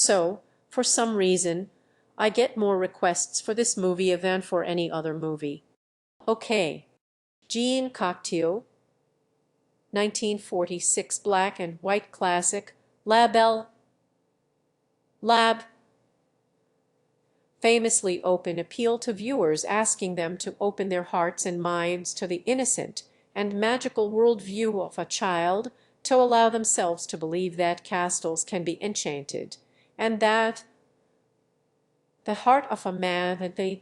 So, for some reason, I get more requests for this movie than for any other movie. Okay. Jean Cocteau, 1946 black and white classic, Lab famously open appeal to viewers, asking them to open their hearts and minds to the innocent and magical worldview of a child, to allow themselves to believe that castles can be enchanted, and that the heart of a man that they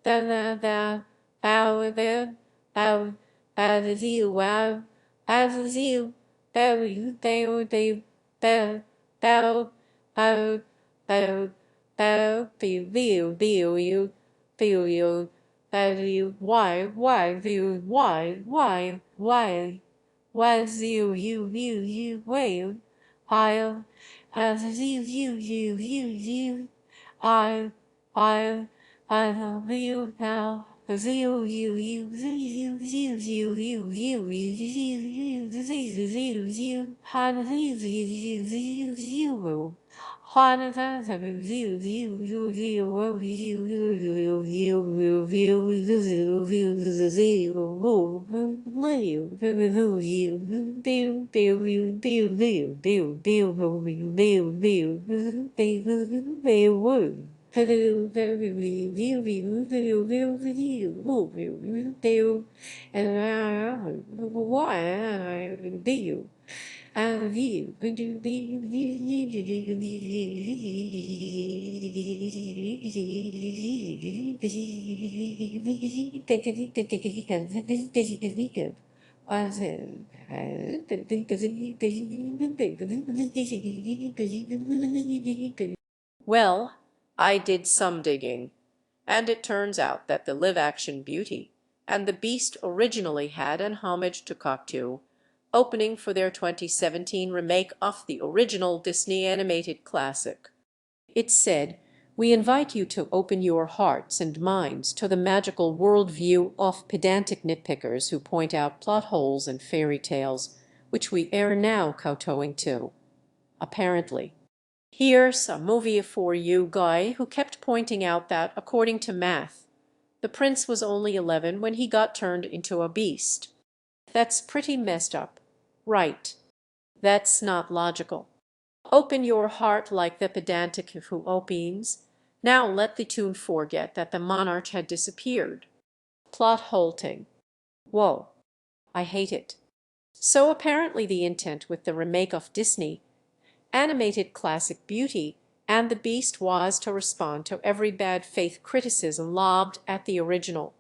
the power there as you are as you they bow bow bow bow feel you that you why you why was you wait I as you I I love you now. Well, I did some digging, and it turns out that the live-action Beauty and the Beast originally had an homage to Cocteau, opening for their 2017 remake of the original Disney animated classic. It said, "We invite you to open your hearts and minds to the magical worldview of pedantic nitpickers who point out plot holes and fairy tales, which we are now kowtowing to." Apparently. Here's a movie for you guy who kept pointing out that, according to math, the prince was only 11 when he got turned into a beast. That's pretty messed up. Right. That's not logical. Open your heart like the pedantic who opines. Now let the tune forget that the monarch had disappeared. Plot halting. Whoa. I hate it. So apparently the intent with the remake of Disney animated classic Beauty and the Beast was to respond to every bad faith criticism lobbed at the original.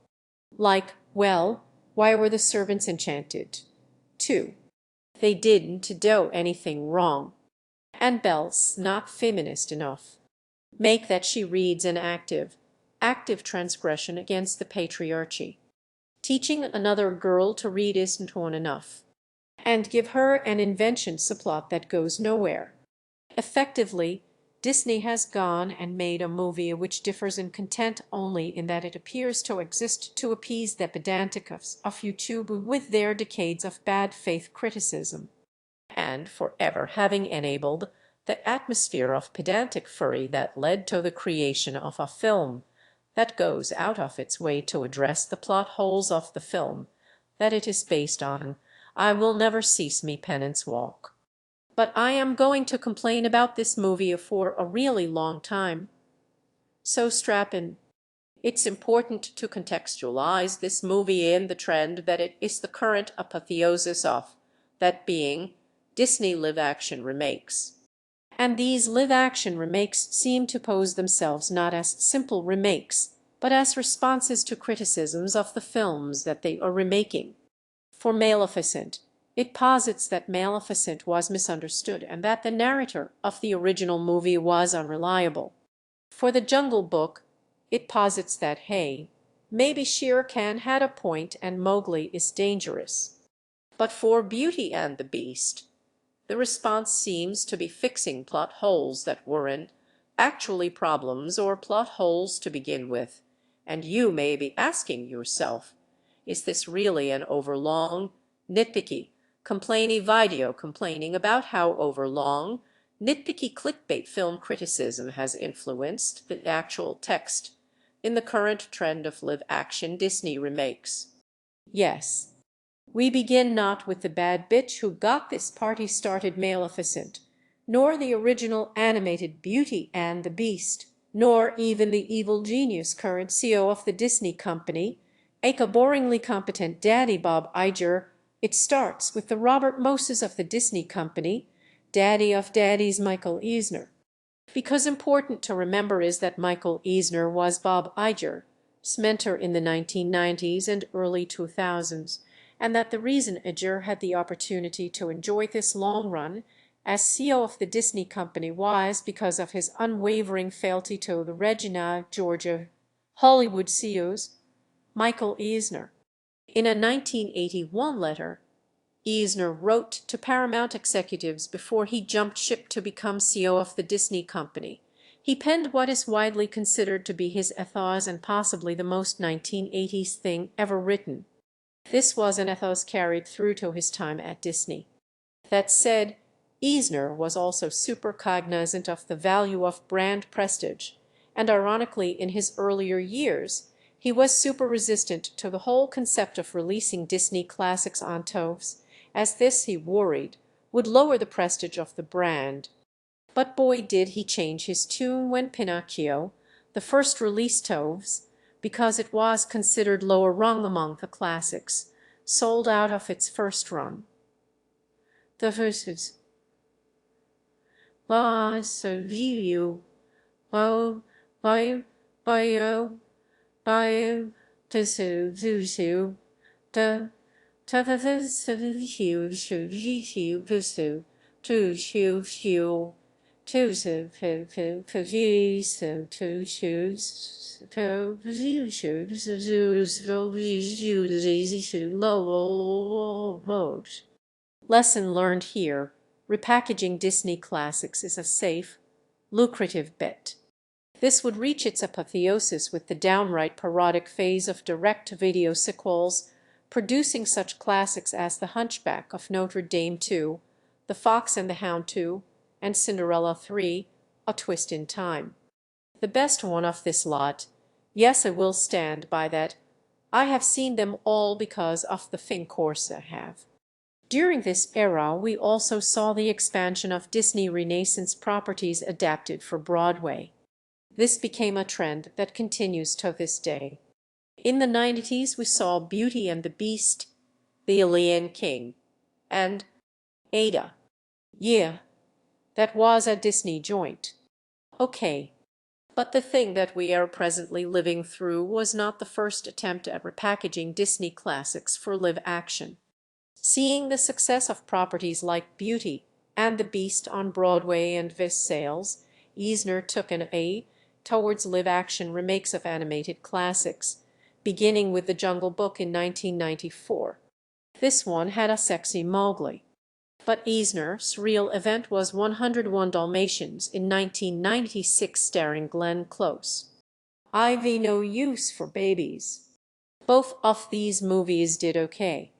Like, well, why were the servants enchanted? 2. They didn't do anything wrong. And Belle's not feminist enough. Make that she reads an active transgression against the patriarchy. Teaching another girl to read isn't one enough. And give her an invention subplot that goes nowhere. Effectively, Disney has gone and made a movie which differs in content only in that it appears to exist to appease the pedanticus of YouTube with their decades of bad faith criticism, and forever having enabled the atmosphere of pedantic fury that led to the creation of a film that goes out of its way to address the plot holes of the film that it is based on. I will never cease me penance walk. But I am going to complain about this movie for a really long time. So strap in. It's important to contextualize this movie in the trend that it is the current apotheosis of, that being Disney live-action remakes. And these live-action remakes seem to pose themselves not as simple remakes, but as responses to criticisms of the films that they are remaking. For Maleficent, it posits that Maleficent was misunderstood and that the narrator of the original movie was unreliable. For The Jungle Book, it posits that, hey, maybe Shere Khan had a point and Mowgli is dangerous. But for Beauty and the Beast, the response seems to be fixing plot holes that weren't actually problems or plot holes to begin with. And you may be asking yourself, is this really an overlong, nitpicky, complainy video complaining about how overlong, nitpicky clickbait film criticism has influenced the actual text in the current trend of live-action Disney remakes. Yes, we begin not with the bad bitch who got this party started Maleficent, nor the original animated Beauty and the Beast, nor even the evil genius current CEO of the Disney company, aka boringly competent Daddy Bob Iger. It starts with the Robert Moses of the Disney company, daddy of daddies Michael Eisner. Because important to remember is that Michael Eisner was Bob Iger's mentor in the 1990s and early 2000s, and that the reason Iger had the opportunity to enjoy this long run as CEO of the Disney company was because of his unwavering fealty to the Regina Georgia Hollywood CEOs, Michael Eisner. In a 1981 letter, Eisner wrote to Paramount executives before he jumped ship to become CEO of the Disney company. He penned what is widely considered to be his ethos and possibly the most 1980s thing ever written. This was an ethos carried through to his time at Disney. That said, Eisner was also super cognizant of the value of brand prestige, and ironically in his earlier years, he was super resistant to the whole concept of releasing Disney classics on TOVs, as this, he worried, would lower the prestige of the brand. But boy did he change his tune when Pinocchio, the first release TOVs, because it was considered lower rung among the classics, sold out of its first run. The verses was a view, oh, by, to so, the lesson learned here: repackaging Disney classics is a safe, lucrative bet. This would reach its apotheosis with the downright parodic phase of direct-to-video sequels, producing such classics as The Hunchback of Notre Dame 2, The Fox and the Hound 2, and Cinderella 3, A Twist in Time. The best one of this lot, yes, I will stand by that, I have seen them all because of the fin course I have. During this era, we also saw the expansion of Disney Renaissance properties adapted for Broadway. This became a trend that continues to this day. In the 90s, we saw Beauty and the Beast, The Alien King, and Ada. Yeah, that was a Disney joint. Okay, but the thing that we are presently living through was not the first attempt at repackaging Disney classics for live action. Seeing the success of properties like Beauty and the Beast on Broadway and Vis sales, Eisner took an A towards live-action remakes of animated classics, beginning with The Jungle Book in 1994. This one had a sexy Mowgli. But Eisner's real event was 101 Dalmatians in 1996 starring Glenn Close. I've no use for babies. Both of these movies did okay.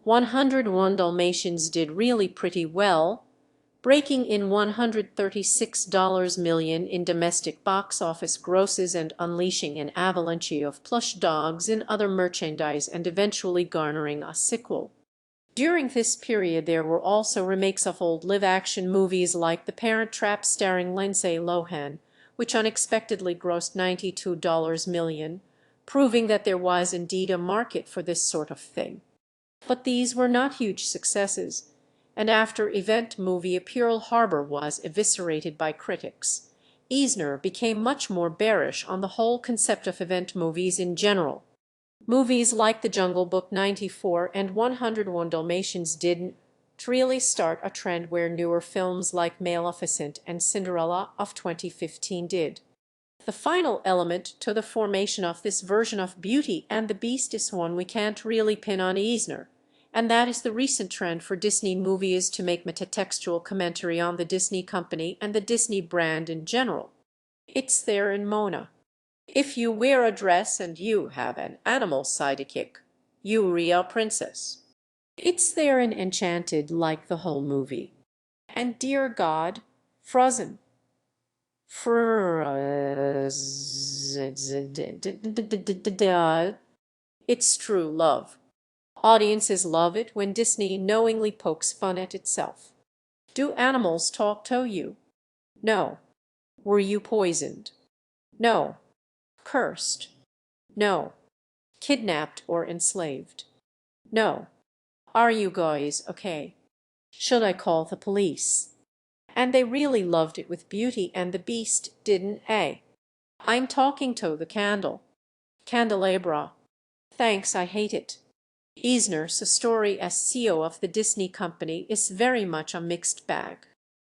101 Dalmatians did really pretty well, breaking in $136 million in domestic box office grosses and unleashing an avalanche of plush dogs and other merchandise and eventually garnering a sequel. During this period there were also remakes of old live-action movies like The Parent Trap starring Lindsay Lohan, which unexpectedly grossed $92 million, proving that there was indeed a market for this sort of thing. But these were not huge successes, and after event movie Pearl Harbor was eviscerated by critics, Eisner became much more bearish on the whole concept of event movies in general. Movies like The Jungle Book 94 and 101 Dalmatians didn't really start a trend where newer films like Maleficent and Cinderella of 2015 did. The final element to the formation of this version of Beauty and the Beast is one we can't really pin on Eisner, and that is the recent trend for Disney movies to make metatextual commentary on the Disney company and the Disney brand in general. It's there in Mona. If you wear a dress and you have an animal sidekick, you're a princess. It's there and enchanted like the whole movie. And dear God, frozen. It's true love. Audiences love it when Disney knowingly pokes fun at itself. Do animals talk to you? No. Were you poisoned? No. Cursed? No. Kidnapped or enslaved? No. Are you guys okay? Should I call the police? And they really loved it with Beauty and the Beast, didn't they? I'm talking to the candle. Candelabra. Thanks, I hate it. Eisner's story as CEO of the Disney company is very much a mixed bag.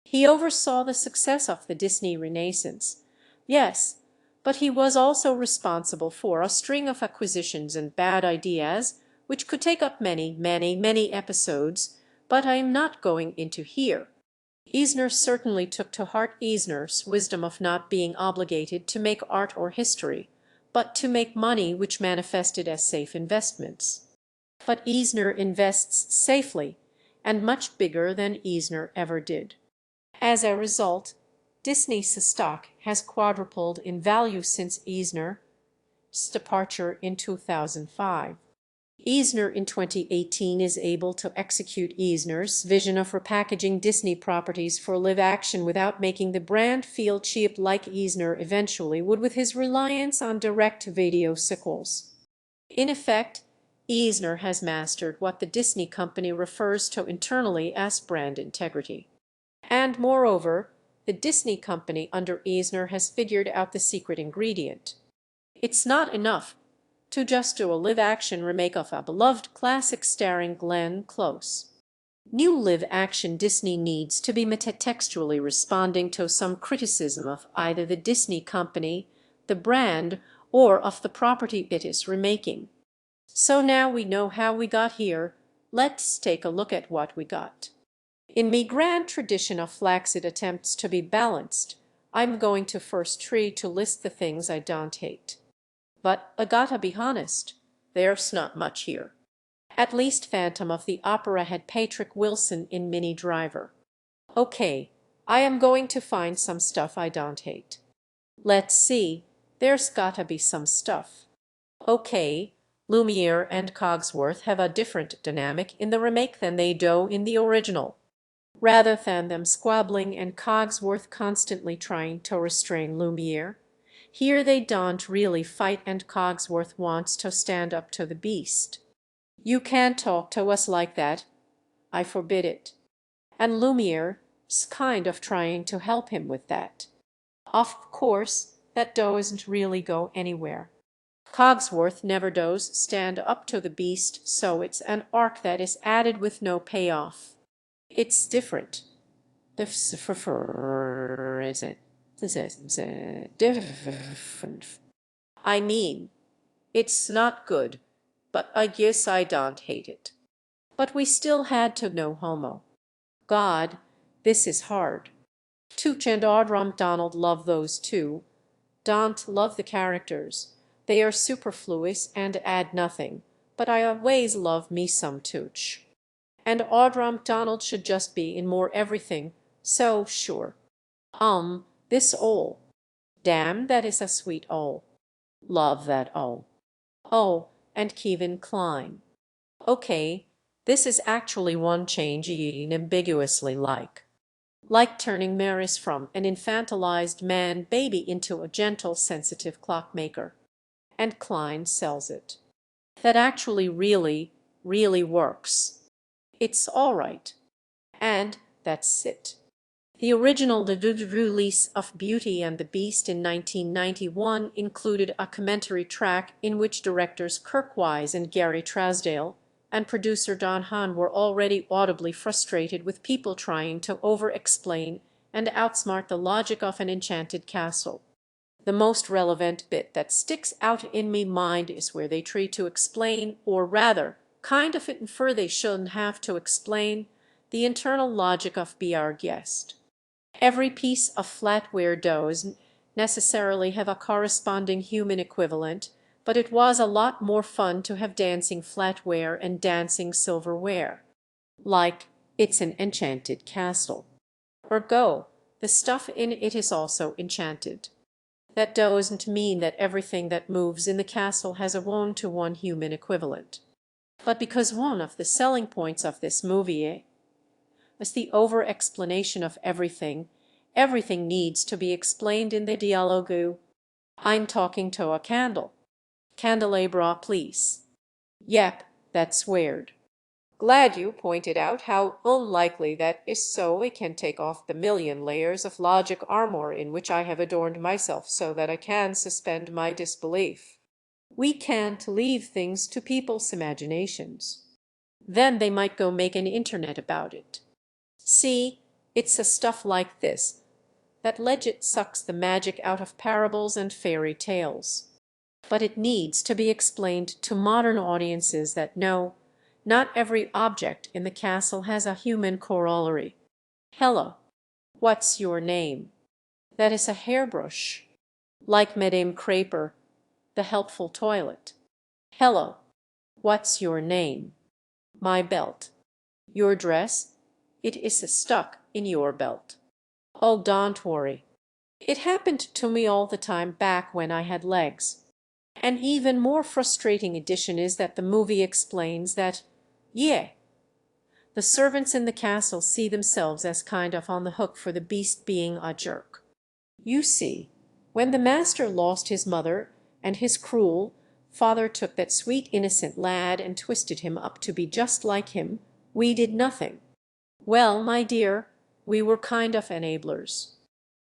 He oversaw the success of the Disney Renaissance. Yes, but he was also responsible for a string of acquisitions and bad ideas, which could take up many, many, many episodes, but I am not going into here. Eisner certainly took to heart Eisner's wisdom of not being obligated to make art or history, but to make money which manifested as safe investments. But Eisner invests safely, and much bigger than Eisner ever did. As a result, Disney's stock has quadrupled in value since Eisner's departure in 2005. Eisner in 2018 is able to execute Eisner's vision of repackaging Disney properties for live action without making the brand feel cheap like Eisner eventually would with his reliance on direct-to-video sequels. In effect, Eisner has mastered what the Disney company refers to internally as brand integrity. And moreover, the Disney company under Eisner has figured out the secret ingredient. It's not enough to just do a live-action remake of a beloved classic starring Glenn Close. New live-action Disney needs to be metatextually responding to some criticism of either the Disney company, the brand, or of the property it is remaking. So now we know how we got here, let's take a look at what we got. In me grand tradition of flaccid attempts to be balanced, I'm going to first try to list the things I don't hate. But I gotta be honest, there's not much here. At least Phantom of the Opera had Patrick Wilson in Minnie Driver. Okay, I am going to find some stuff I don't hate. Let's see, there's gotta be some stuff. Okay, Lumiere and Cogsworth have a different dynamic in the remake than they do in the original. Rather than them squabbling and Cogsworth constantly trying to restrain Lumiere, here they don't really fight and Cogsworth wants to stand up to the beast. You can't talk to us like that. I forbid it. And Lumiere's kind of trying to help him with that. Of course, that doesn't really go anywhere. Cogsworth never does stand up to the beast, so it's an arc that is added with no payoff. It's different. I mean, it's not good, but I guess I don't hate it. But we still had to no homo. God, this is hard. Tooch and Audra McDonald love those two. Don't love the characters. They are superfluous and add nothing, but I always love me some Tooch. And Audra McDonald should just be in more everything, so sure. This ole. Damn, that is a sweet ole. Love that ole. Oh, and Kevin Kline. Okay, this is actually one change ye ambiguously like. Like turning Maris from an infantilized man-baby into a gentle, sensitive clockmaker. And Kline sells it. That actually really, really works. It's all right. And that's it. The original release of Beauty and the Beast in 1991 included a commentary track in which directors Kirk Wise and Gary Trousdale and producer Don Hahn were already audibly frustrated with people trying to over-explain and outsmart the logic of an enchanted castle. The most relevant bit that sticks out in me mind is where they try to explain, or rather, kind of infer they shouldn't have to explain, the internal logic of Be Our Guest. Every piece of flatware does necessarily have a corresponding human equivalent, but it was a lot more fun to have dancing flatware and dancing silverware. Like It's an Enchanted Castle. Or Go, the stuff in it is also enchanted. That doesn't mean that everything that moves in the castle has a one-to-one human equivalent. But because one of the selling points of this movie is the over-explanation of everything, everything needs to be explained in the dialogue. I'm talking to a candle. Candelabra, please. Yep, that's weird. Glad you pointed out how unlikely that is so we can take off the million layers of logic armor in which I have adorned myself so that I can suspend my disbelief. We can't leave things to people's imaginations. Then they might go make an internet about it. See, it's a stuff like this that legit sucks the magic out of parables and fairy tales. But it needs to be explained to modern audiences that no, not every object in the castle has a human corollary. Hello, what's your name? That is a hairbrush. Like Madame Craper, the helpful toilet. Hello, what's your name? My belt. Your dress? It is stuck in your belt. Oh, don't worry. It happened to me all the time back when I had legs. An even more frustrating addition is that the movie explains that, yeah, the servants in the castle see themselves as kind of on the hook for the beast being a jerk. You see, when the master lost his mother and his cruel father took that sweet innocent lad and twisted him up to be just like him, we did nothing. Well, my dear, we were kind of enablers.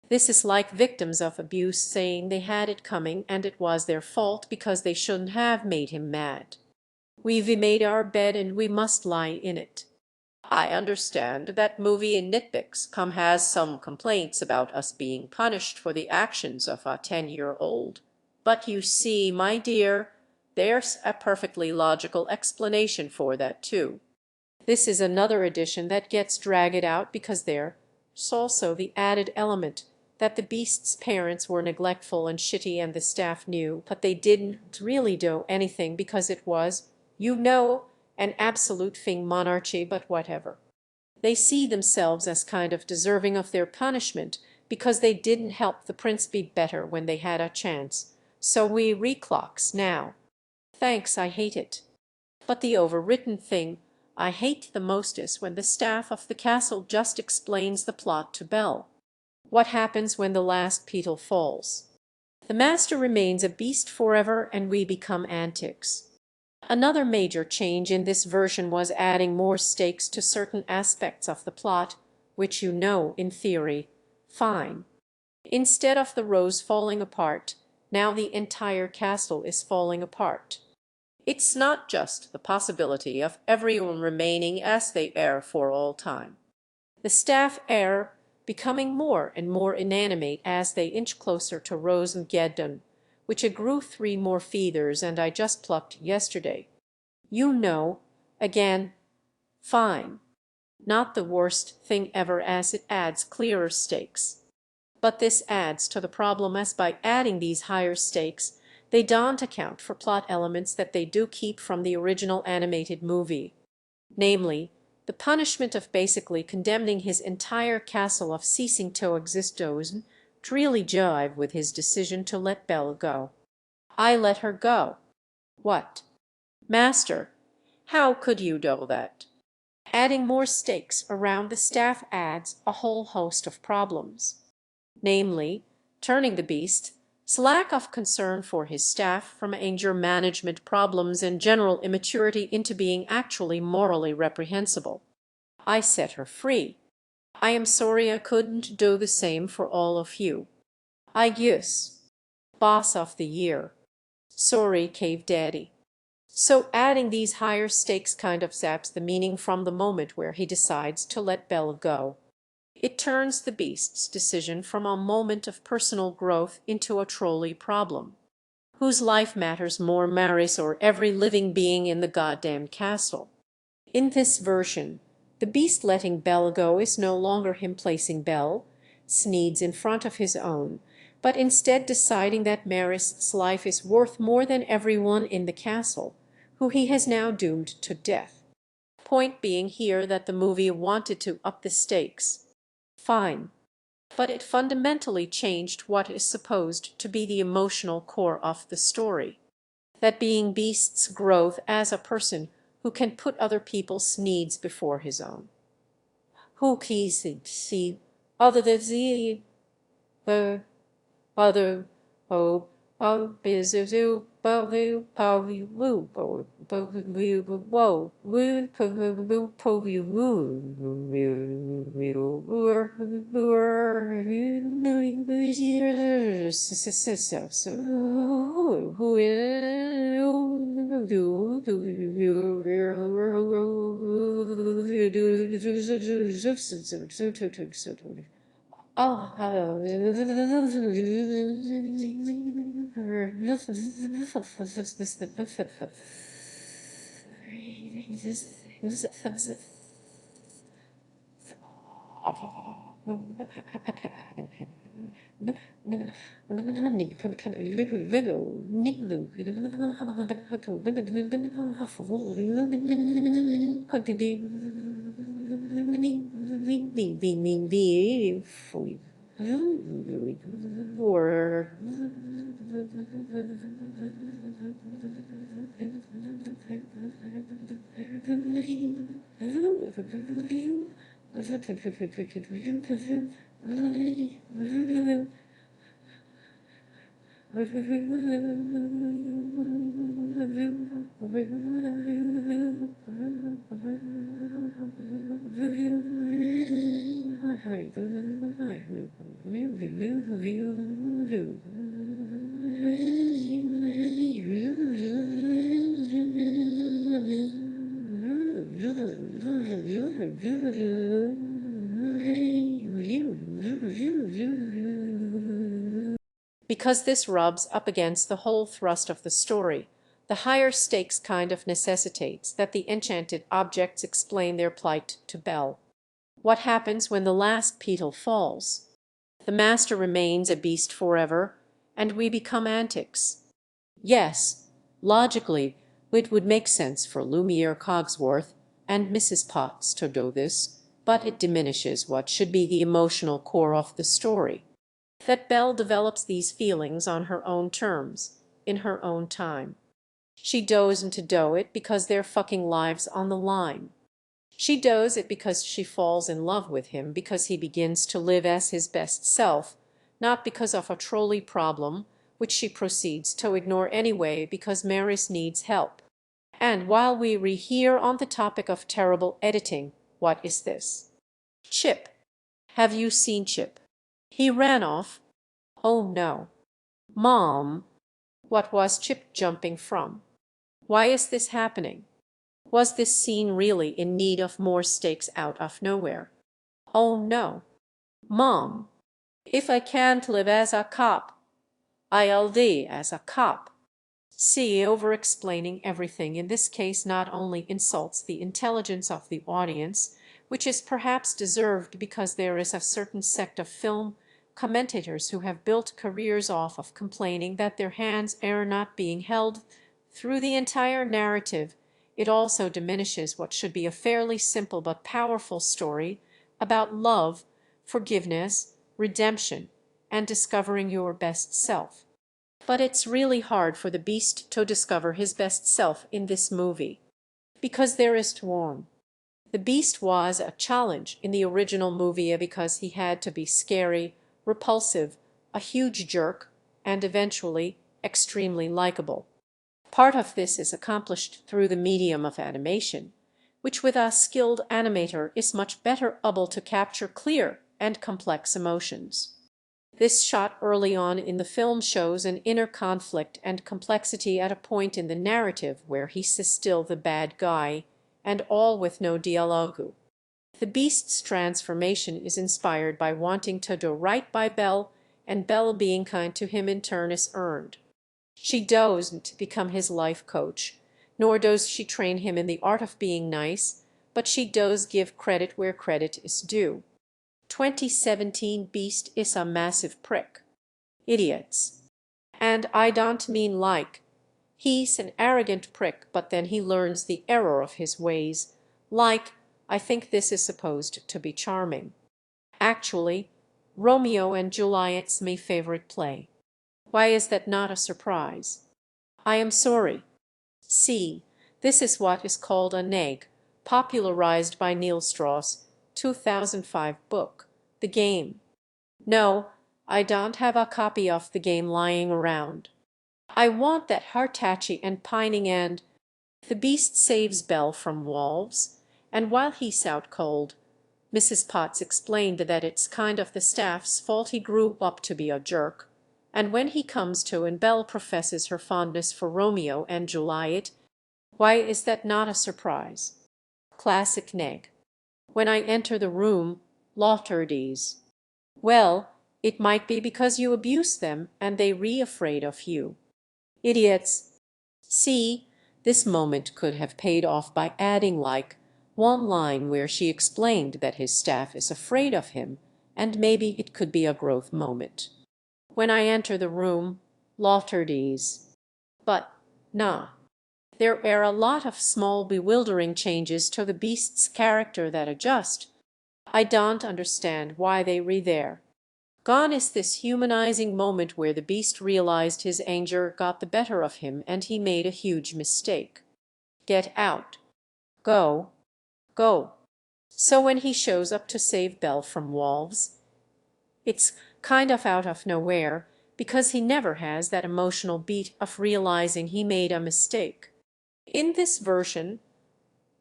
This is like victims of abuse saying they had it coming and it was their fault because they shouldn't have made him mad. We've made our bed and we must lie in it. I understand that movie in nitpicks has some complaints about us being punished for the actions of a 10-year-old. But you see, my dear, there's a perfectly logical explanation for that too. This is another addition that gets dragged out because there's also the added element that the beast's parents were neglectful and shitty and the staff knew, but they didn't really do anything because it was, an absolute thing monarchy, but whatever. They see themselves as kind of deserving of their punishment because they didn't help the prince be better when they had a chance. So we reclocks now. Thanks, I hate it. But the overwritten thing I hate the most is when the staff of the castle just explains the plot to Belle. What happens when the last petal falls? The master remains a beast forever and we become antics. Another major change in this version was adding more stakes to certain aspects of the plot, which in theory, fine. Instead of the rose falling apart, now the entire castle is falling apart. It's not just the possibility of everyone remaining as they are for all time. The staff are becoming more and more inanimate as they inch closer to Rose and Geddon, which grew 3 more feathers and I just plucked yesterday. Again, fine. Not the worst thing ever as it adds clearer stakes. But this adds to the problem as by adding these higher stakes, they don't account for plot elements that they do keep from the original animated movie. Namely, the punishment of basically condemning his entire castle of ceasing to exist doesn't really jive with his decision to let Belle go. I let her go. What? Master, how could you do that? Adding more stakes around the staff adds a whole host of problems. Namely, turning the beast's lack of concern for his staff from anger management problems and general immaturity into being actually morally reprehensible. I set her free. I am sorry I couldn't do the same for all of you. I guess. Boss of the year. Sorry, Cave Daddy. So adding these higher stakes kind of zaps the meaning from the moment where he decides to let Belle go. It turns the beast's decision from a moment of personal growth into a trolley problem. Whose life matters more, Maris or every living being in the goddamn castle? In this version, the beast letting Belle go is no longer him placing Belle's needs in front of his own, but instead deciding that Marist's life is worth more than everyone in the castle, who he has now doomed to death. Point being here that the movie wanted to up the stakes. Fine. But it fundamentally changed what is supposed to be the emotional core of the story. That being Beast's growth as a person who can put other people's needs before his own. Who can see other than the other oh business whoa Oh, or because this rubs up against the whole thrust of the story. The higher stakes kind of necessitates that the enchanted objects explain their plight to Belle. What happens when the last petal falls? The master remains a beast forever, and we become antics. Yes, logically, it would make sense for Lumiere Cogsworth and Mrs. Potts to do this, but it diminishes what should be the emotional core of the story. That Belle develops these feelings on her own terms, in her own time. She doesn't do it because they're fucking lives on the line. She does it because she falls in love with him, because he begins to live as his best self, not because of a trolley problem, which she proceeds to ignore anyway because Maris needs help. And while we're here on the topic of terrible editing, what is this? Chip. Have you seen Chip? He ran off. Oh no. Mom. What was Chip jumping from? Why is this happening? Was this scene really in need of more stakes out of nowhere? Oh no. Mom. If I can't live as a cop, I'll die as a cop. See, over-explaining everything in this case not only insults the intelligence of the audience, which is perhaps deserved because there is a certain sect of film commentators who have built careers off of complaining that their hands are not being held through the entire narrative, it also diminishes what should be a fairly simple but powerful story about love, forgiveness, redemption, and discovering your best self. But it's really hard for the Beast to discover his best self in this movie, because there is one. The Beast was a challenge in the original movie because he had to be scary, repulsive, a huge jerk, and eventually extremely likable. Part of this is accomplished through the medium of animation, which with a skilled animator is much better able to capture clear and complex emotions. This shot early on in the film shows an inner conflict and complexity at a point in the narrative where he's still the bad guy, and all with no dialogue. The Beast's transformation is inspired by wanting to do right by Belle, and Belle being kind to him in turn is earned. She doesn't become his life coach, nor does she train him in the art of being nice, but she does give credit where credit is due. 2017 Beast is a massive prick. Idiots. And I don't mean like, he's an arrogant prick, but then he learns the error of his ways. Like, I think this is supposed to be charming. Actually, Romeo and Juliet's my favorite play. Why is that not a surprise? I am sorry. See, this is what is called a neg, popularized by Neil Strauss, 2005 book, The Game. No, I don't have a copy of The Game lying around. I want that Hartacci and pining and the beast saves Belle from wolves, and while he's out cold, Mrs. Potts explained that it's kind of the staff's fault he grew up to be a jerk, and when he comes to and Belle professes her fondness for Romeo and Juliet, why is that not a surprise? Classic neg. When I enter the room, Lauterdes. Well, it might be because you abuse them and they afraid of you. Idiots. See, this moment could have paid off by adding like one line where she explained that his staff is afraid of him, and maybe it could be a growth moment. When I enter the room, Lauterdes. But, nah. There are a lot of small bewildering changes to the beast's character that adjust. I don't understand why they there. Gone is this humanizing moment where the beast realized his anger got the better of him and he made a huge mistake. Get out. Go. Go. So when he shows up to save Belle from wolves, it's kind of out of nowhere because he never has that emotional beat of realizing he made a mistake. In this version,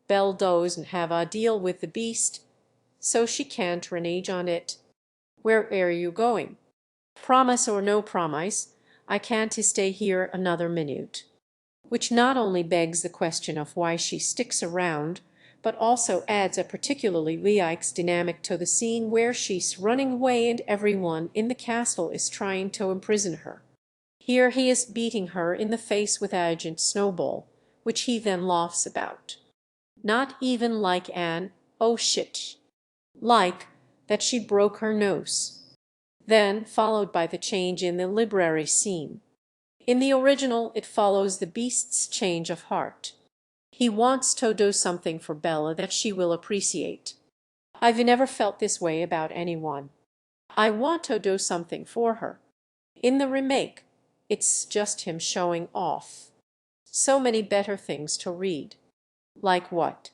Belle doesn't have a deal with the beast, so she can't renege on it. Where are you going? Promise or no promise, I can't stay here another minute. Which not only begs the question of why she sticks around, but also adds a particularly Leike's dynamic to the scene where she's running away and everyone in the castle is trying to imprison her. Here he is beating her in the face with Agent Snowball, which he then laughs about. Not even like an, oh shit, like that she broke her nose. Then followed by the change in the library scene. In the original, it follows the beast's change of heart. He wants to do something for Bella that she will appreciate. I've never felt this way about anyone. I want to do something for her. In the remake, it's just him showing off. So many better things to read. Like what?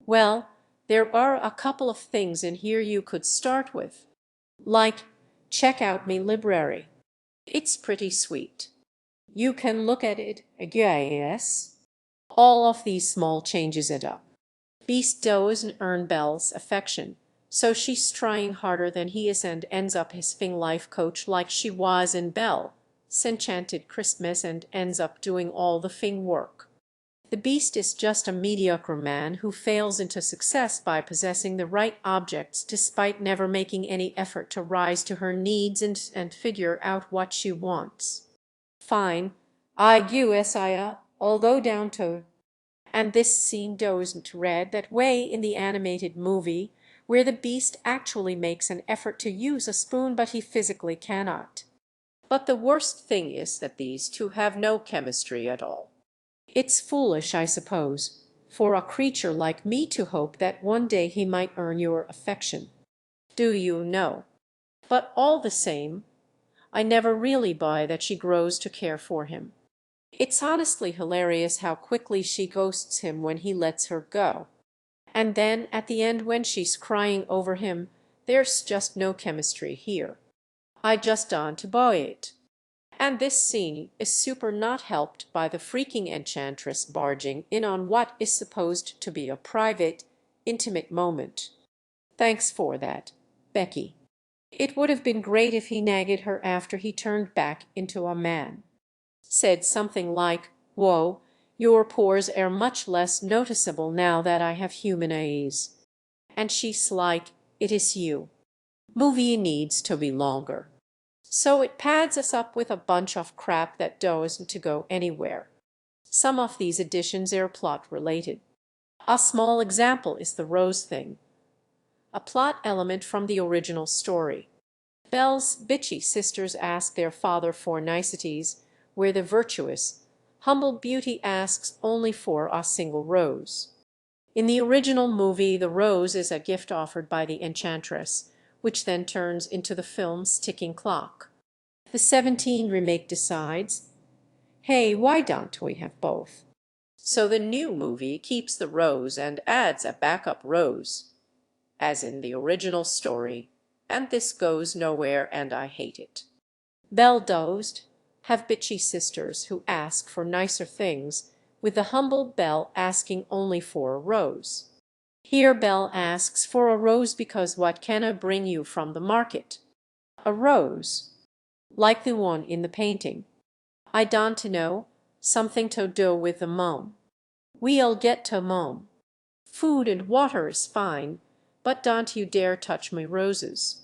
Well, there are a couple of things in here you could start with. Like, check out me library. It's pretty sweet. You can look at it, yes. All of these small changes add up. Beast doesn't earn Belle's affection, so she's trying harder than he is and ends up his thing life coach like she was in Belle, Enchanted Christmas, and ends up doing all the thing work. The beast is just a mediocre man who fails into success by possessing the right objects despite never making any effort to rise to her needs and figure out what she wants. Fine, I guess I'll go down to. And this scene doesn't read that way in the animated movie, where the beast actually makes an effort to use a spoon but he physically cannot. But the worst thing is that these two have no chemistry at all. It's foolish, I suppose, for a creature like me to hope that one day he might earn your affection. Do you know? But all the same, I never really buy that she grows to care for him. It's honestly hilarious how quickly she ghosts him when he lets her go. And then at the end when she's crying over him, there's just no chemistry here. I just don't buy it. And this scene is super not helped by the freaking enchantress barging in on what is supposed to be a private, intimate moment. Thanks for that, Becky. It would have been great if he nagged her after he turned back into a man. Said something like, "Whoa, your pores are much less noticeable now that I have human eyes." And she's like, "It is you. Movie needs to be longer." So it pads us up with a bunch of crap that doesn't to go anywhere. Some of these additions are plot related. A small example is the rose thing, a plot element from the original story. Belle's bitchy sisters ask their father for niceties, where the virtuous, humble beauty asks only for a single rose. In the original movie, the rose is a gift offered by the enchantress, which then turns into the film's ticking clock. The 17 remake decides, hey, why don't we have both? So the new movie keeps the rose and adds a backup rose, as in the original story, and this goes nowhere and I hate it. Belle dozed, have bitchy sisters who ask for nicer things, with the humble Belle asking only for a rose. Here Belle asks for a rose because what can I bring you from the market? A rose, like the one in the painting. I don't know, something to do with the mom. We'll get to mom. Food and water is fine, but don't you dare touch my roses.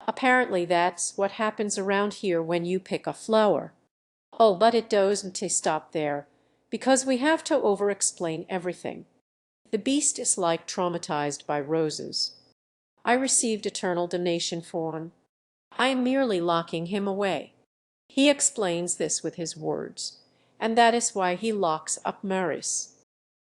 Apparently that's what happens around here when you pick a flower. Oh, but it doesn't stop there, because we have to over-explain everything. The beast is like traumatized by roses. I received eternal damnation for one. I am merely locking him away. He explains this with his words, and that is why he locks up Maris.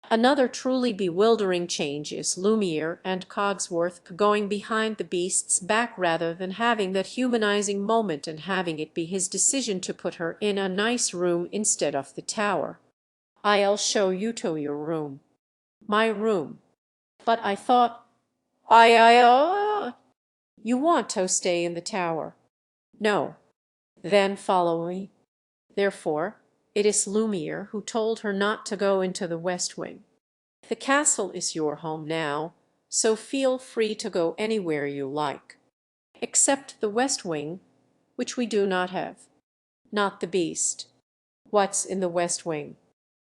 Another truly bewildering change is Lumiere and Cogsworth going behind the beast's back rather than having that humanizing moment and having it be his decision to put her in a nice room instead of the tower. I'll show you to your room. My room. But I thought, you want to stay in the tower. No. Then follow me. Therefore, it is Lumiere who told her not to go into the West Wing. The castle is your home now, so feel free to go anywhere you like. Except the West Wing, which we do not have. Not the beast. What's in the West Wing?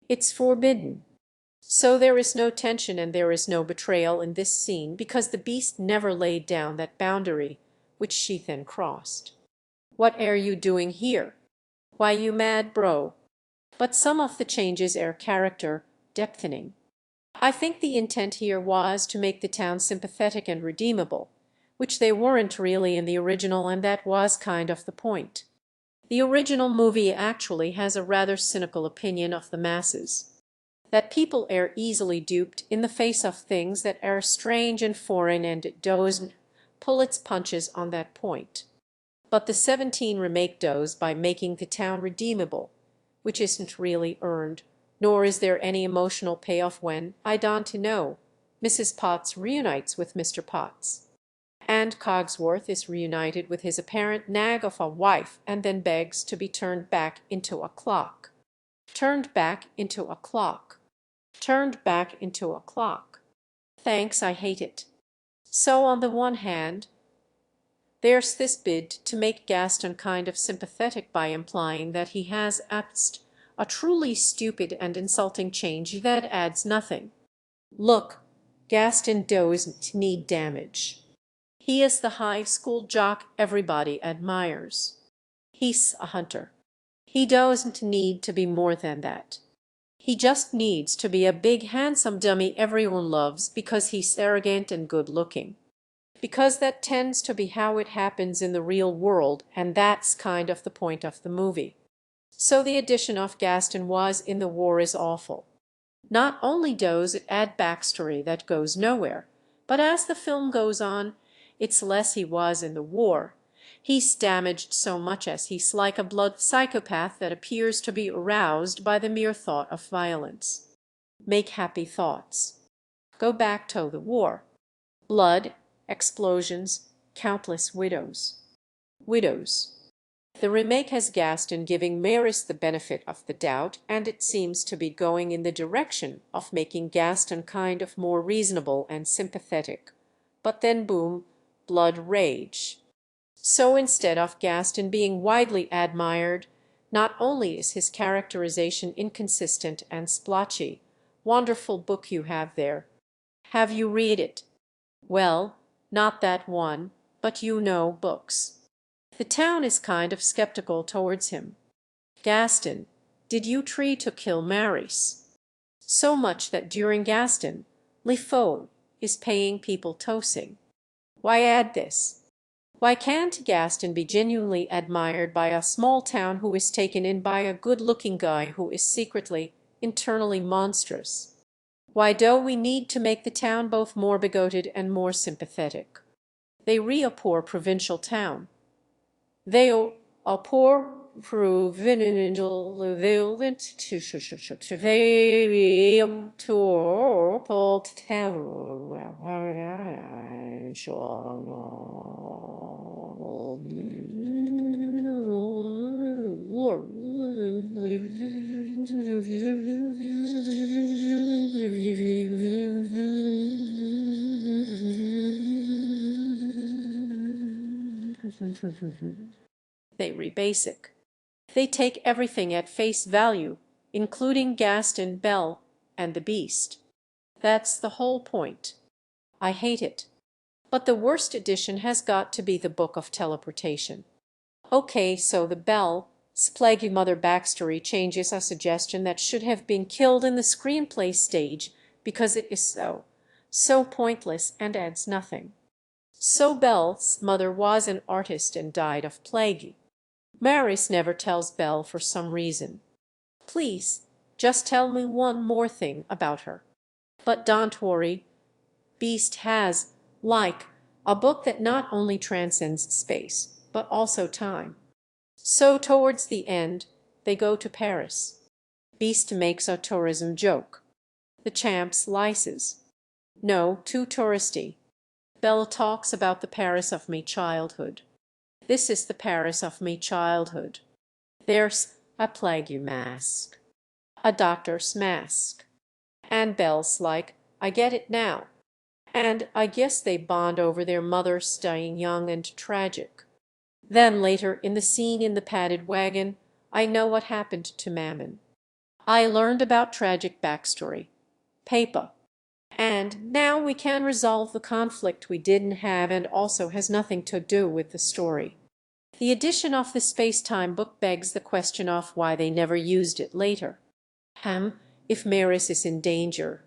It's forbidden. So there is no tension and there is no betrayal in this scene because the beast never laid down that boundary, which she then crossed. What are you doing here? Why, you mad bro. But some of the changes are character depthening. I think the intent here was to make the town sympathetic and redeemable, which they weren't really in the original, and that was kind of the point. The original movie actually has a rather cynical opinion of the masses, that people are easily duped in the face of things that are strange and foreign, and it doesn't pull its punches on that point. But the 17 remake does by making the town redeemable, which isn't really earned, nor is there any emotional payoff when, I don't know, Mrs. Potts reunites with Mr. Potts. And Cogsworth is reunited with his apparent nag of a wife and then begs to be turned back into a clock. Turned back into a clock. Turned back into a clock. Thanks, I hate it. So on the one hand, there's this bid to make Gaston kind of sympathetic by implying that he has asked a truly stupid and insulting change that adds nothing. Look, Gaston doesn't need damage. He is the high school jock everybody admires. He's a hunter. He doesn't need to be more than that. He just needs to be a big handsome dummy everyone loves because he's arrogant and good-looking. Because that tends to be how it happens in the real world, and that's kind of the point of the movie. So the addition of Gaston was in the war is awful. Not only does it add backstory that goes nowhere, but as the film goes on, it's less he was in the war. He's damaged so much as he's like a blood psychopath that appears to be aroused by the mere thought of violence. Make happy thoughts. Go back to the war. Blood, explosions, countless widows. Widows. The remake has Gaston giving Maris the benefit of the doubt, and it seems to be going in the direction of making Gaston kind of more reasonable and sympathetic. But then boom, blood rage. So instead of Gaston being widely admired, not only is his characterization inconsistent and splotchy, wonderful book you have there. Have you read it? Well, not that one, but you know books. The town is kind of skeptical towards him. Gaston, did you try to kill Maris? So much that during Gaston, Le Faux is paying people to sing. Why add this? Why can't Gaston be genuinely admired by a small town who is taken in by a good-looking guy who is secretly, internally monstrous? Why do we need to make the town both more bigoted and more sympathetic? They re a poor provincial town. They a poor provincial They rebasic. They take everything at face value, including Gaston, Bell, and the Beast. That's the whole point. I hate it. But the worst edition has got to be the Book of Teleportation. Okay, so the Bell, Splaggy Mother backstory changes a suggestion that should have been killed in the screenplay stage because it is so pointless and adds nothing. So Belle's mother was an artist and died of plague. Maris never tells Belle for some reason. Please, just tell me one more thing about her. But don't worry, Beast has, like, a book that not only transcends space, but also time. So towards the end, they go to Paris. Beast makes a tourism joke. The champs lices. No, too touristy. Belle talks about the Paris of me childhood. This is the Paris of me childhood. There's a plague mask, a doctor's mask. And Belle's like, I get it now. And I guess they bond over their mother staying young and tragic. Then later in the scene in the padded wagon, I know what happened to Mammon. I learned about tragic backstory. Papa. And now we can resolve the conflict we didn't have and also has nothing to do with the story. The addition of the space-time book begs the question of why they never used it later. If Maris is in danger.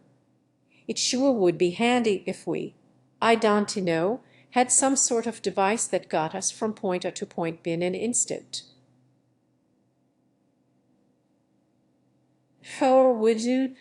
It sure would be handy if we, I don't know, had some sort of device that got us from point A to point B in an instant. Or would you,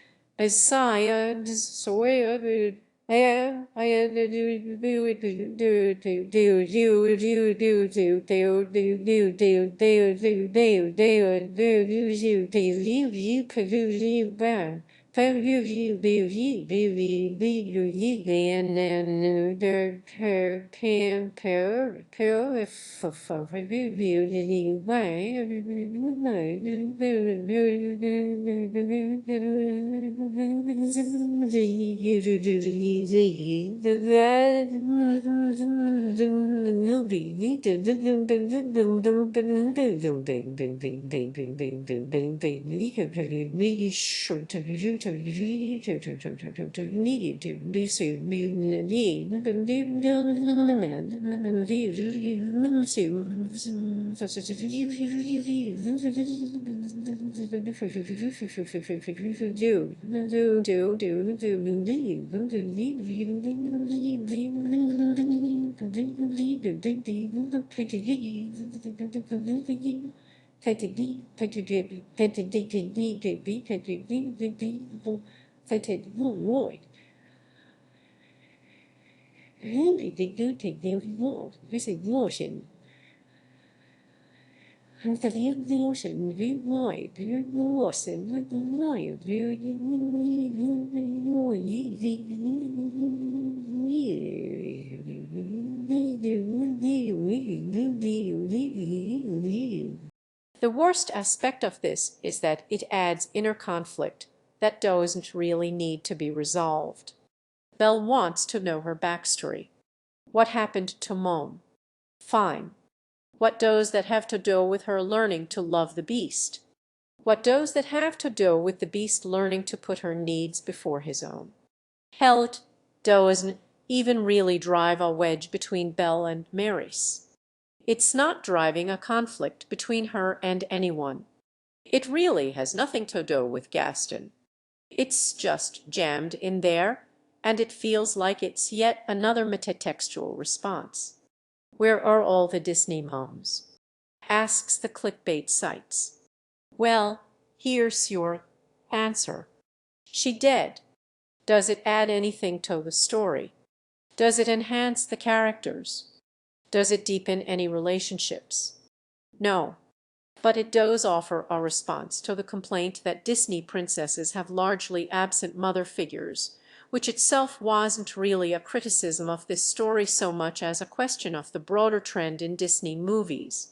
The worst aspect of this is that it adds inner conflict that doesn't really need to be resolved. Belle wants to know her backstory. What happened to Mom? Fine. What does that have to do with her learning to love the Beast? What does that have to do with the Beast learning to put her needs before his own? Hell, it doesn't even really drive a wedge between Belle and Maris. It's not driving a conflict between her and anyone. It really has nothing to do with Gaston. It's just jammed in there, and it feels like it's yet another metatextual response. Where are all the Disney moms? Asks the clickbait sites. Well, here's your answer. She dead. Does it add anything to the story? Does it enhance the characters? Does it deepen any relationships? No. But it does offer a response to the complaint that Disney princesses have largely absent mother figures, which itself wasn't really a criticism of this story so much as a question of the broader trend in Disney movies.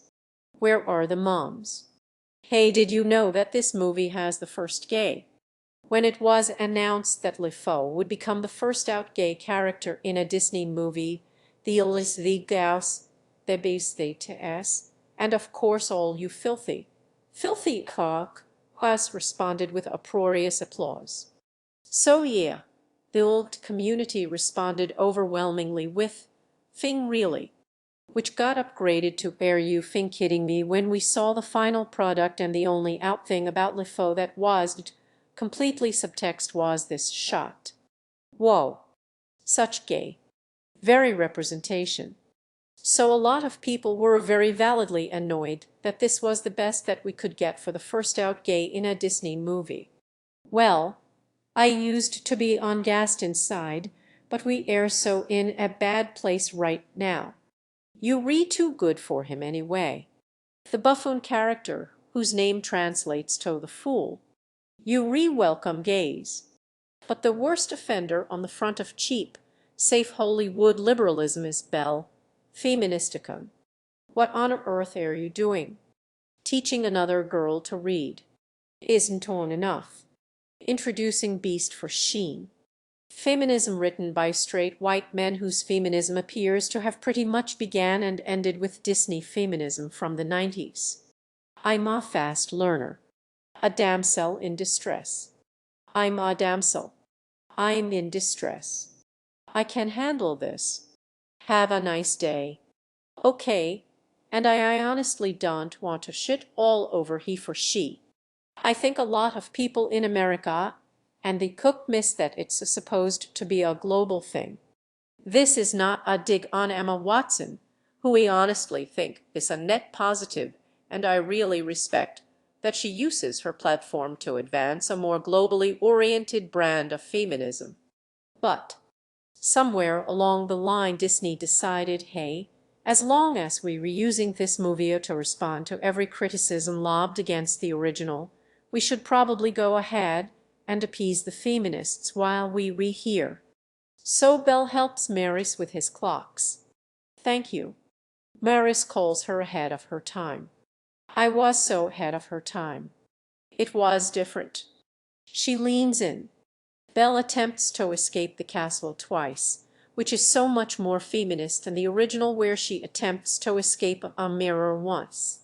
Where are the moms? Hey, did you know that this movie has the first gay? When it was announced that LeFou would become the first out gay character in a Disney movie, the Ellis the Gauss, the BSTS, and of course all you filthy cock, has responded with uproarious applause. So yeah, the old community responded overwhelmingly with "Fing really," which got upgraded to "Are you fing kidding me" when we saw the final product, and the only out thing about LeFou that wasn't completely subtext was this shot. Whoa. Such gay. Very representation. So a lot of people were very validly annoyed that this was the best that we could get for the first out gay in a Disney movie. Well, I used to be on gassed inside, but we are so in a bad place right now. You re too good for him anyway. The buffoon character, whose name translates to the fool. You re-welcome gays. But the worst offender on the front of cheap, safe Hollywood liberalism is Belle, Feministicum. What on earth are you doing? Teaching another girl to read. Isn't on enough. Introducing Beast for Sheen. Feminism written by straight white men whose feminism appears to have pretty much began and ended with Disney feminism from the 90s. I'm a fast learner. A damsel in distress. I'm a damsel. I'm in distress. I can handle this. Have a nice day. Okay, and I honestly don't want to shit all over he for she. I think a lot of people in America and the cook miss that it's supposed to be a global thing. This is not a dig on Emma Watson, who we honestly think is a net positive, and I really respect that she uses her platform to advance a more globally oriented brand of feminism. But somewhere along the line Disney decided, hey, as long as we're reusing this movie to respond to every criticism lobbed against the original, we should probably go ahead and appease the feminists while we rehear. So Belle helps Maris with his clocks. Thank you. Maris calls her ahead of her time. I was so ahead of her time. It was different. She leans in. Belle attempts to escape the castle twice, which is so much more feminist than the original where she attempts to escape a mirror once.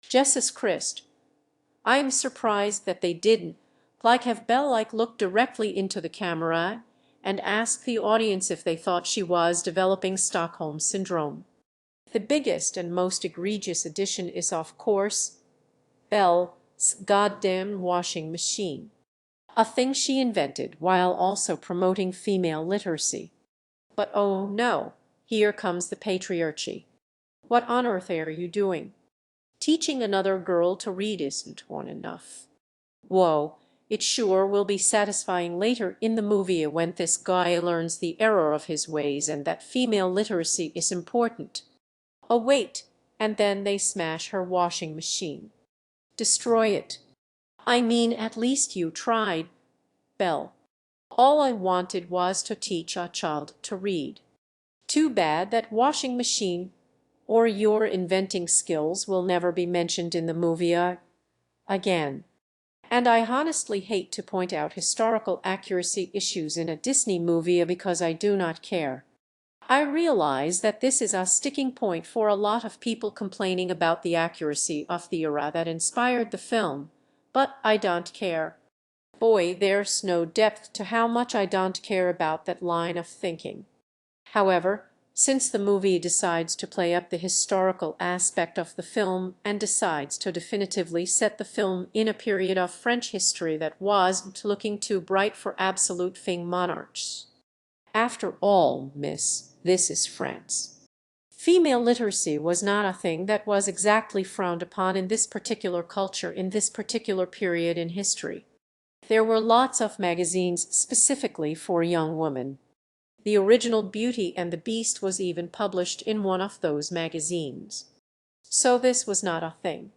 Jesus Christ. I am surprised that they didn't have Belle look directly into the camera and ask the audience if they thought she was developing Stockholm Syndrome. The biggest and most egregious addition is, of course, Belle's goddamn washing machine, a thing she invented while also promoting female literacy. But oh no, here comes the patriarchy. What on earth are you doing? Teaching another girl to read isn't one enough. Whoa, it sure will be satisfying later in the movie when this guy learns the error of his ways and that female literacy is important. Oh wait, and then they smash her washing machine. Destroy it. I mean, at least you tried, Belle. All I wanted was to teach a child to read. Too bad that washing machine or your inventing skills will never be mentioned in the movie again. And I honestly hate to point out historical accuracy issues in a Disney movie because I do not care. I realize that this is a sticking point for a lot of people complaining about the accuracy of the era that inspired the film, but I don't care. Boy, there's no depth to how much I don't care about that line of thinking. However, since the movie decides to play up the historical aspect of the film and decides to definitively set the film in a period of French history that wasn't looking too bright for absolute fing monarchs. After all, miss, this is France. Female literacy was not a thing that was exactly frowned upon in this particular culture in this particular period in history. There were lots of magazines specifically for young women. The original Beauty and the Beast was even published in one of those magazines. So this was not a thing.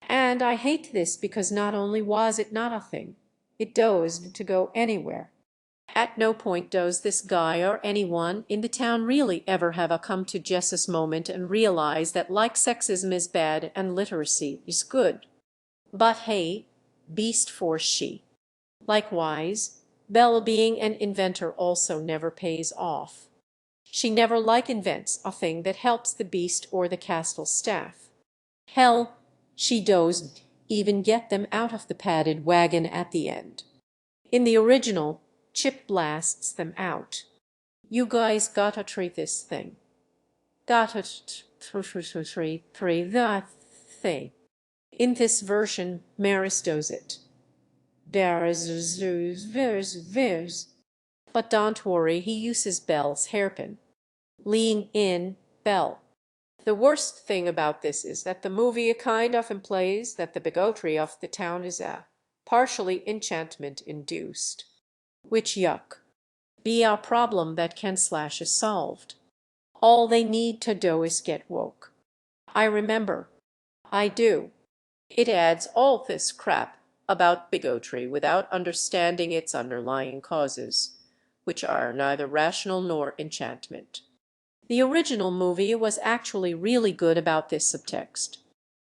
And I hate this because not only was it not a thing, it dosed to go anywhere. At no point does this guy or anyone in the town really ever have a come to Jesus moment and realize that like sexism is bad and literacy is good. But hey, beast for she. Likewise, Belle being an inventor also never pays off. She never like invents a thing that helps the beast or the castle staff. Hell, she doesn't even get them out of the padded wagon at the end. In the original, Chip blasts them out. You guys gotta treat this thing. Gotta treat that thing. In this version, Maris does it. But don't worry, he uses Belle's hairpin. Lean in, Belle. The worst thing about this is that the movie kind of implies that the bigotry of the town is partially enchantment induced. Which yuck. Be a problem that can slash is solved. All they need to do is get woke. I remember. I do. It adds all this crap about bigotry without understanding its underlying causes, which are neither rational nor enchantment. The original movie was actually really good about this subtext.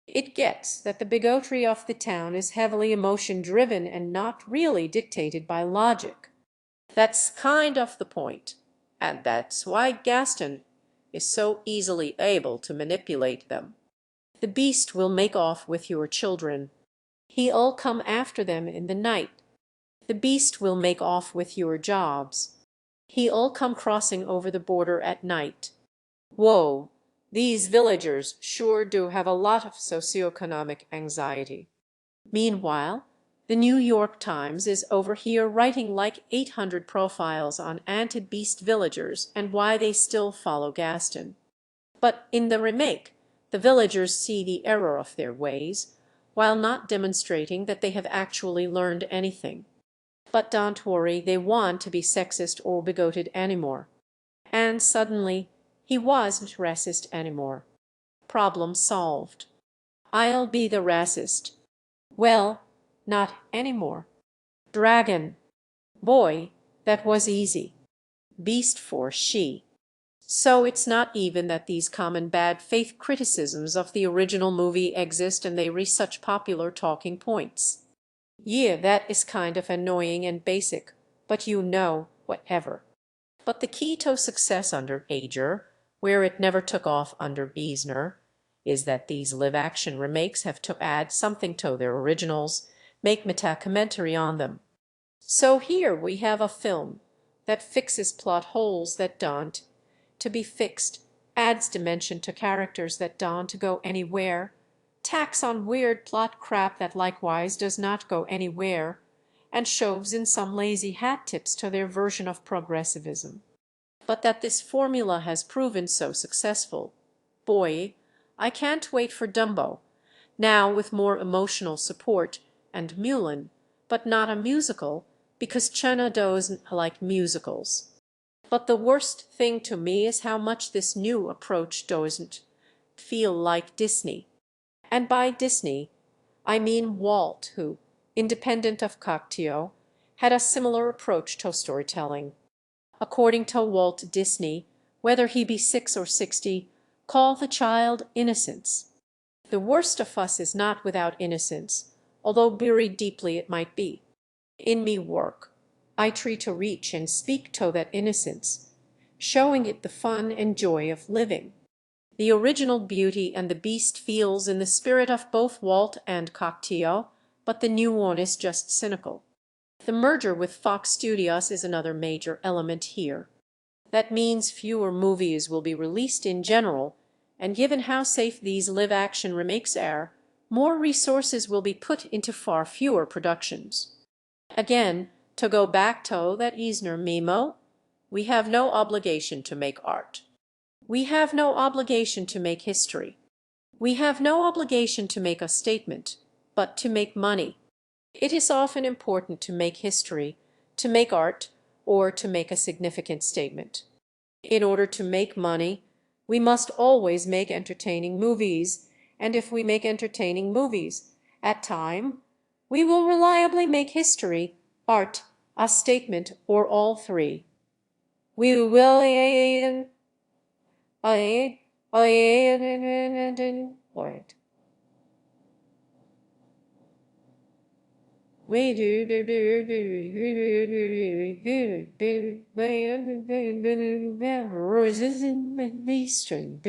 It gets that the bigotry of the town is heavily emotion-driven and not really dictated by logic. That's kind of the point, and that's why Gaston is so easily able to manipulate them. The beast will make off with your children. He'll come after them in the night. The beast will make off with your jobs. He'll come crossing over the border at night. Whoa, these villagers sure do have a lot of socioeconomic anxiety. Meanwhile, the New York Times is over here writing like 800 profiles on anti-beast villagers and why they still follow Gaston. But in the remake, the villagers see the error of their ways, while not demonstrating that they have actually learned anything. But don't worry, they want to be sexist or bigoted anymore. And suddenly, he wasn't racist anymore. Problem solved. I'll be the racist. Well, not anymore. Dragon. Boy, that was easy. Beast for she. So it's not even that these common bad faith criticisms of the original movie exist and they reach such popular talking points. Yeah, that is kind of annoying and basic, but you know, whatever. But the key to success under Ager, where it never took off under Eisner, is that these live-action remakes have to add something to their originals, make meta-commentary on them. So here we have a film that fixes plot holes that don't to be fixed, adds dimension to characters that don't go anywhere, tacks on weird plot crap that likewise does not go anywhere, and shoves in some lazy hat tips to their version of progressivism. But that this formula has proven so successful, boy, I can't wait for Dumbo, now with more emotional support, and Mulan, but not a musical, because China doesn't like musicals. But the worst thing to me is how much this new approach doesn't feel like Disney. And by Disney, I mean Walt, who, independent of Cocteau, had a similar approach to storytelling. According to Walt Disney, whether he be 6 or 60, call the child innocence. The worst of us is not without innocence, although buried deeply it might be. In me work, I try to reach and speak to that innocence, showing it the fun and joy of living. The original Beauty and the Beast feels in the spirit of both Walt and Cocteau, but the new one is just cynical. The merger with Fox Studios is another major element here. That means fewer movies will be released in general, and given how safe these live-action remakes are, more resources will be put into far fewer productions. Again, to go back to that Eisner memo, we have no obligation to make art. We have no obligation to make history. We have no obligation to make a statement, but to make money. It is often important to make history, to make art, or to make a significant statement. In order to make money, we must always make entertaining movies, and if we make entertaining movies, at time, we will reliably make history, art, a statement, or all three. We will wait. We do roses in my string.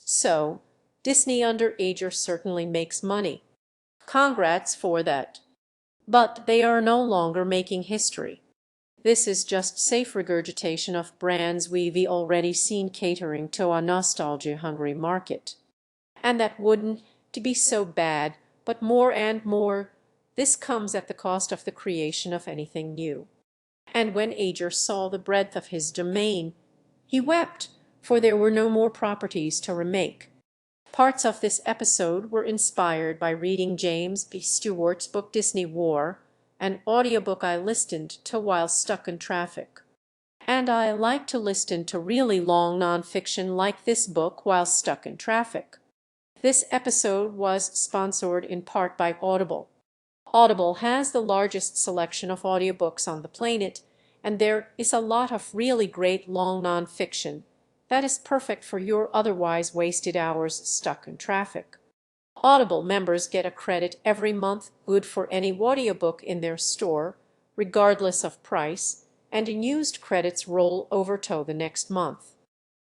So, Disney Underager certainly makes money. Congrats for that. But they are no longer making history. This is just safe regurgitation of brands we've already seen catering to a nostalgia-hungry market. And that wouldn't to be so bad, but more and more, this comes at the cost of the creation of anything new. And when Ager saw the breadth of his domain, he wept, for there were no more properties to remake. Parts of this episode were inspired by reading James B. Stewart's book Disney War, an audiobook I listened to while stuck in traffic. And I like to listen to really long nonfiction like this book while stuck in traffic. This episode was sponsored in part by Audible. Audible has the largest selection of audiobooks on the planet, and there is a lot of really great long nonfiction that is perfect for your otherwise wasted hours stuck in traffic. Audible members get a credit every month good for any audiobook in their store, regardless of price, and unused credits roll over to the next month.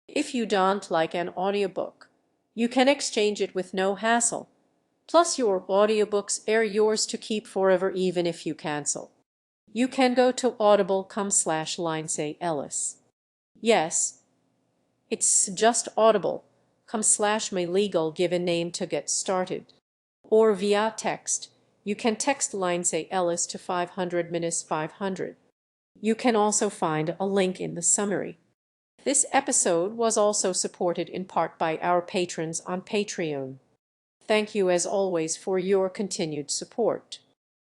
If you don't like an audiobook, you can exchange it with no hassle. Plus your audiobooks are yours to keep forever even if you cancel. You can go to audible.com/Lindsay Ellis. Yes, it's just audible.com/my legal given name to get started. Or via text, you can text Lindsay Ellis to 500-500. You can also find a link in the summary. This episode was also supported in part by our patrons on Patreon. Thank you as always for your continued support.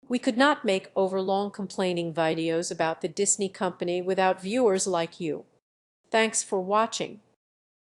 We could not make overlong complaining videos about the Disney company without viewers like you. Thanks for watching.